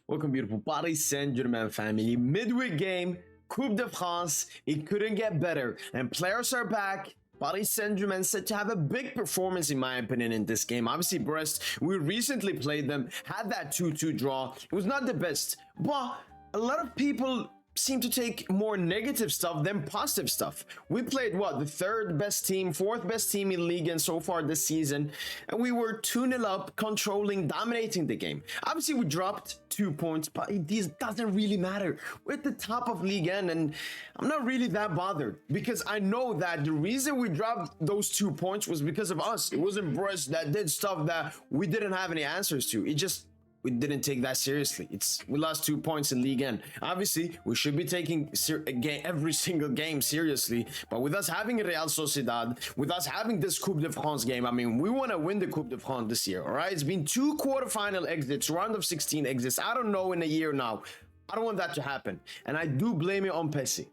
Welcome, beautiful Paris Saint-Germain family. Midweek game, Coupe de France. It couldn't get better. And players are back. Paris Saint-Germain said to have a big performance, in my opinion, in this game. Obviously, Brest, we recently played them, had that 2-2 draw. It was not the best, but a lot of people seem to take more negative stuff than positive stuff. We played what, the third best team, fourth best team in Ligue and so far this season, and we were 2-0 up, controlling, dominating the game. Obviously, we dropped 2 points, but it doesn't really matter. We're at the top of Ligue 1, and I'm not really that bothered because I know that the reason we dropped those 2 points was because of us. It wasn't Brest that did stuff that we didn't have any answers to. We didn't take that seriously. We lost 2 points in Ligue 1. Obviously, we should be taking every single game seriously. But with us having Real Sociedad, with us having this Coupe de France game, I mean, we want to win the Coupe de France this year, all right? It's been 2 quarterfinal exits, round of 16 exits. I don't know in a year now. I don't want that to happen. And I do blame it on PSG.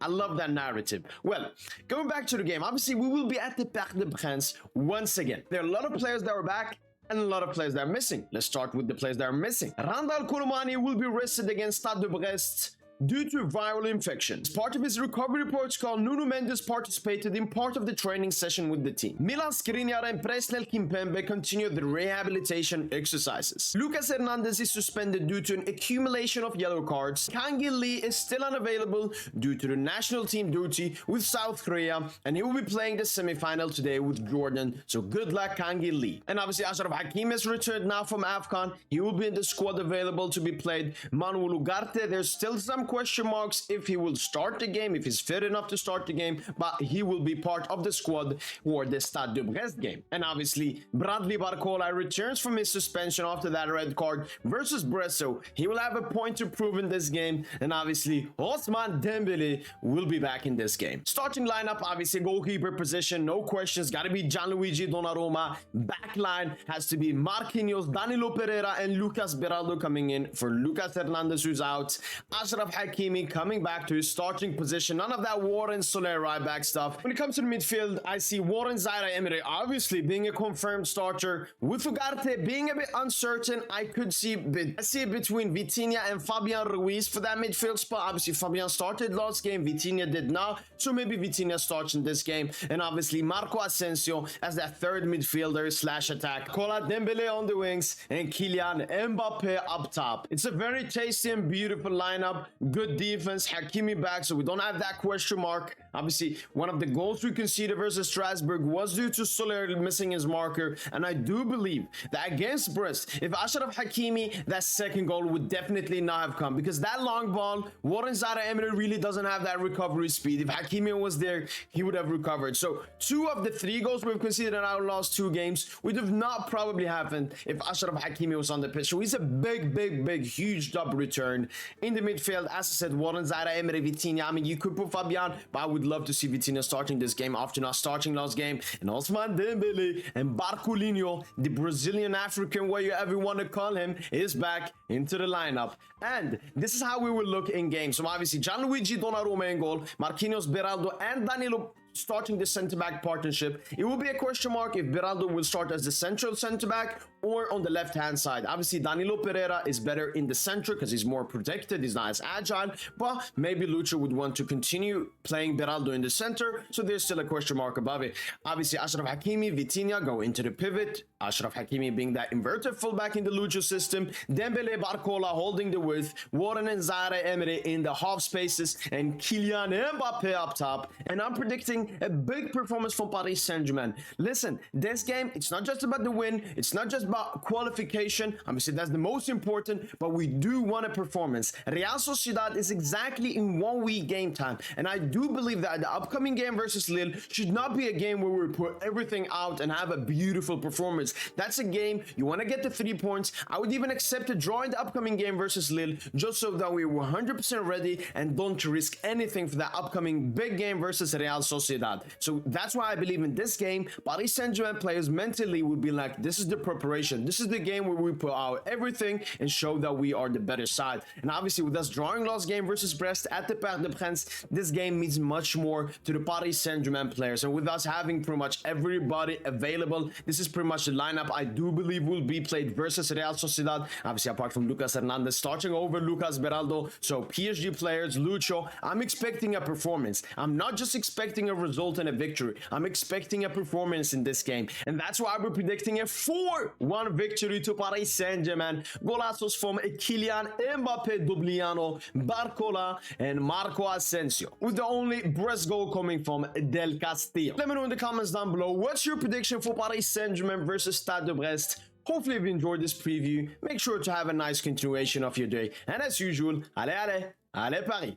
I love that narrative. Well, going back to the game, obviously, we will be at the Parc des Princes once again. There are a lot of players that are back and a lot of players that are missing. Let's start with the players that are missing. Randal Colomani will be rested against Stade de Brest due to viral infection. As part of his recovery protocol, Nuno Mendes participated in part of the training session with the team. Milan Skriniar and Presnel Kimpembe continued the rehabilitation exercises. Lucas Hernandez is suspended due to an accumulation of yellow cards. Kangin Lee is still unavailable due to the national team duty with South Korea, and he will be playing the semi-final today with Jordan. So good luck, Kangin Lee. And obviously, Achraf Hakimi has returned now from AFCON. He will be in the squad available to be played. Manuel Ugarte, there's still some question marks if he will start the game, if he's fit enough to start the game, but he will be part of the squad for the Stade de Brest game. And obviously, Bradley Barcola returns from his suspension after that red card versus Brest, so he will have a point to prove in this game. And obviously, Ousmane Dembele will be back in this game. Starting lineup, obviously, goalkeeper position, no questions, gotta be Gianluigi Donnarumma. Backline has to be Marquinhos, Danilo Pereira, and Lucas Beraldo coming in for Lucas Hernandez, who's out. Achraf Hakimi coming back to his starting position. None of that Warren Soler right back stuff. When it comes to the midfield, I see Warren Zaire-Emery obviously being a confirmed starter. With Ugarte being a bit uncertain, I see it between Vitinha and Fabian Ruiz for that midfield spot. Obviously, Fabian started last game, Vitinha did not, so maybe Vitinha starts in this game. And obviously, Marco Asensio as that third midfielder / attack. Kola Dembele on the wings and Kylian Mbappe up top. It's a very tasty and beautiful lineup. Good defense, Hakimi back, so we don't have that question mark. Obviously, one of the goals we conceded versus Strasbourg was due to Soler missing his marker, and I do believe that against Brest, if Achraf Hakimi, that second goal would definitely not have come, because that long ball, Warren Zaire-Emery really doesn't have that recovery speed. If Hakimi was there, he would have recovered. So 2 of the 3 goals we've conceded in our last 2 games would have not probably happened if Achraf Hakimi was on the pitch. So he's a big, huge dub return. In the midfield, as I said, Warren Zaire-Emery, Vitinha. I mean, you could put Fabian, but I would love to see Vitinha starting this game after not starting last game. And Ousmane Dembele and Barcolinho, the Brazilian African, whatever you want to call him, is back into the lineup. And this is how we will look in game. So obviously, Gianluigi Donnarumma in goal, Marquinhos, Beraldo, and Danilo starting the center-back partnership. It will be a question mark if Beraldo will start as the central center-back or on the left-hand side. Obviously, Danilo Pereira is better in the center because he's more protected, he's not as agile, but maybe Lucho would want to continue playing Beraldo in the center, so there's still a question mark above it. Obviously, Achraf Hakimi, Vitinha go into the pivot, Achraf Hakimi being that inverted fullback in the Lucho system, Dembele, Barcola holding the width, Warren and Zaire-Emery in the half spaces, and Kylian Mbappe up top. And I'm predicting a big performance from Paris Saint-Germain. Listen, this game, it's not just about the win, it's not just about qualification. Obviously, that's the most important, but we do want a performance. Real Sociedad is exactly in 1 week game time, and I do believe that the upcoming game versus Lille should not be a game where we put everything out and have a beautiful performance. That's a game you want to get the 3 points. I would even accept a draw in the upcoming game versus Lille, just so that we're 100% ready and don't risk anything for that upcoming big game versus Real Sociedad. So that's why I believe in this game, Paris Saint-Germain players mentally would be like, this is the preparation celebration. This is the game where we put out everything and show that we are the better side. And obviously, with us drawing last game versus Brest at the Parc des Princes, this game means much more to the Paris Saint-Germain players. And with us having pretty much everybody available, this is pretty much the lineup I do believe will be played versus Real Sociedad. Obviously, apart from Lucas Hernandez starting over Lucas Beraldo. So PSG players, Lucho, I'm expecting a performance. I'm not just expecting a result and a victory. I'm expecting a performance in this game. And that's why we're predicting a 4-1 victory to Paris Saint-Germain. Golazos from Kylian Mbappe, Dubliano, Barcola, and Marco Asensio, with the only Brest goal coming from Del Castillo. Let me know in the comments down below, what's your prediction for Paris Saint-Germain versus Stade de Brest? Hopefully if you enjoyed this preview, make sure to have a nice continuation of your day. And as usual, allez, allez, allez Paris!